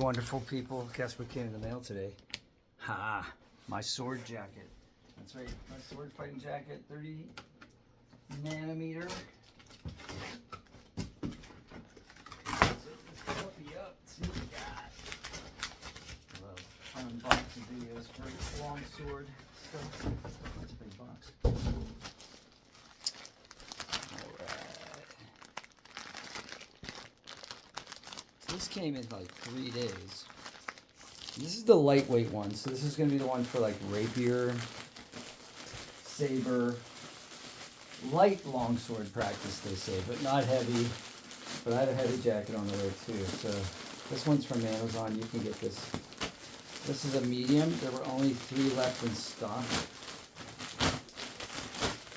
wonderful people. Guess what came in the mail today? Ha! My sword jacket. That's right, my sword fighting jacket, 30 nanometer. So let's puppy up, see what we got. Love unboxing videos for long sword stuff. That's a big box. This came in like 3 days. This is the lightweight one, so this is going to be the one for like Rapier, Sabre, light longsword practice, they say, but not heavy. But I have a heavy jacket on the way too, so this one's from Amazon. You can get this. This is a medium. There were only 3 left in stock.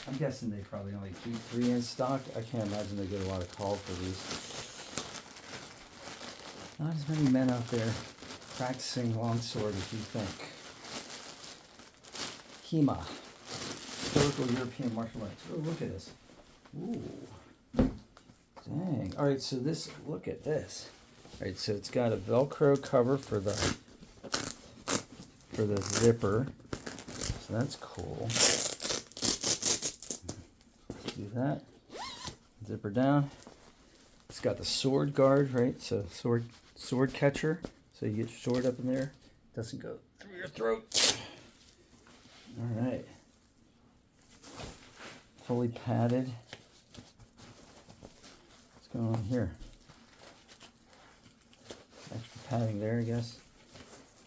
I'm guessing they probably only keep 3 in stock. I can't imagine they get a lot of call for these. Not as many men out there practicing longsword as you think. HEMA, Historical European Martial Arts. Oh, look at this. Ooh. Dang. All right, so this, look at this. All right, so it's got a Velcro cover for the zipper. So that's cool. Let's do that. Zipper down. It's got the sword guard, right? So sword catcher. So you get your sword up in there. Doesn't go through your throat. All right. Fully padded. What's going on here? Extra padding there, I guess.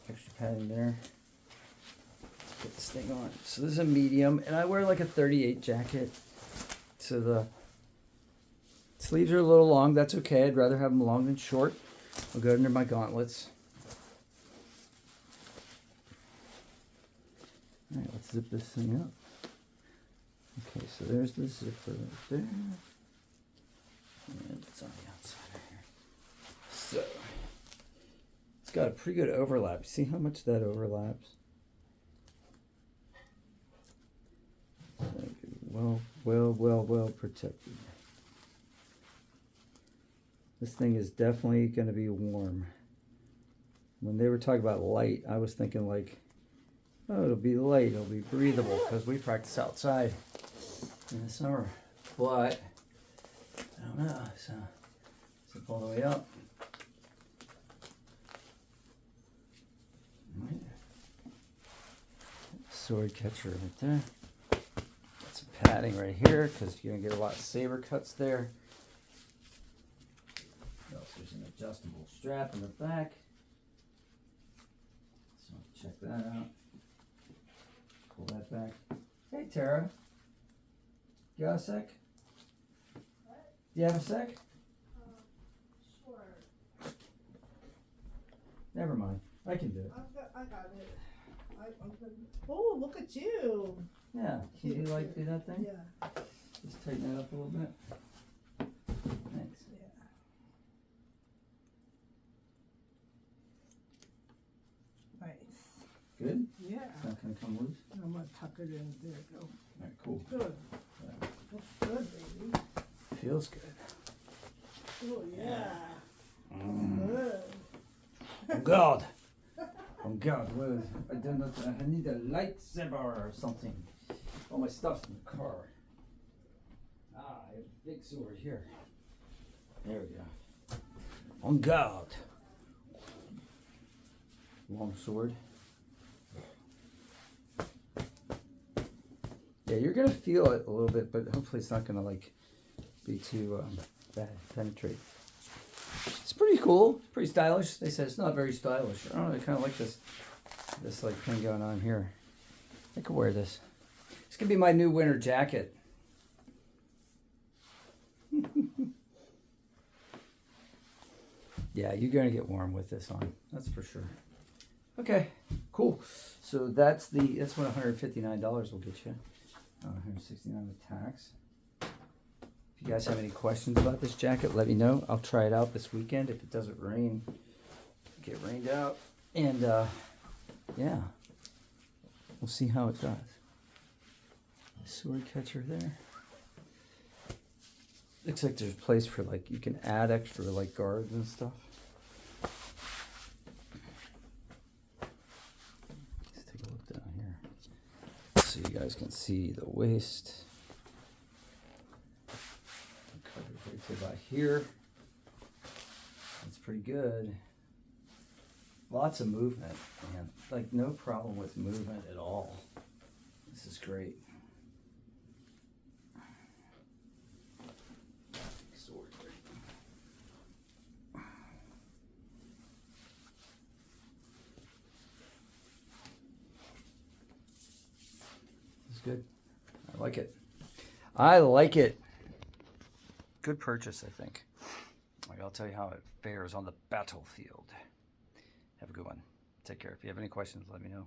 Extra padding there. Get this thing on. So this is a medium, and I wear like a 38 jacket. So the sleeves are a little long. That's okay. I'd rather have them long than short. I'll go under my gauntlets. All right, let's zip this thing up. Okay, so there's the zipper right there. And it's on the outside right here. So, it's got a pretty good overlap. See how much that overlaps? Well protected. This thing is definitely going to be warm. When they were talking about light, I was thinking like, oh, it'll be light, it'll be breathable, because we practice outside in the summer. But, I don't know, so zip all the way up. Right. Sword catcher right there. Got some padding right here, because you're going to get a lot of saber cuts there. There's an adjustable strap in the back. So check that out. Pull that back. Hey Tara. You got a sec? What? Do you have a sec? Sure. Never mind. I can do it. I got it. Oh, look at you. Yeah. Can you like do that thing? Yeah. Just tighten that up a little bit. Thanks. Yeah. Nice. Good? Yeah. It's not going to come loose? I'm going to tuck it in. There you go. All right, cool. Good. Yeah. Looks good, baby. Feels good. Oh, yeah. Good. Oh God. Oh God, what is, I don't know, I need a lightsaber or something. All my stuff's in the car. I have a big sword here. There we go. On guard. Long sword. Yeah, you're gonna feel it a little bit, but hopefully it's not gonna like be too bad, penetrate. It's pretty cool, pretty stylish. They said it's not very stylish. I don't know, I kind of like this like thing going on here. I could wear this. It's gonna be my new winter jacket. Yeah, you're gonna get warm with this on. That's for sure. Okay, cool. So that's what $159 will get you. $169 with tax. If you guys have any questions about this jacket, let me know. I'll try it out this weekend if it doesn't rain. Get rained out. And yeah, we'll see how it does. Sword catcher there. Looks like there's a place for like, you can add extra like guards and stuff. you guys can see the waist. Coverage right to about here. That's pretty good. Lots of movement, man. Like no problem with movement at all. This is great. Sword. This is good. I like it. I like it. Good purchase, I think. I'll tell you how it fares on the battlefield. Have a good one. Take care. If you have any questions, let me know.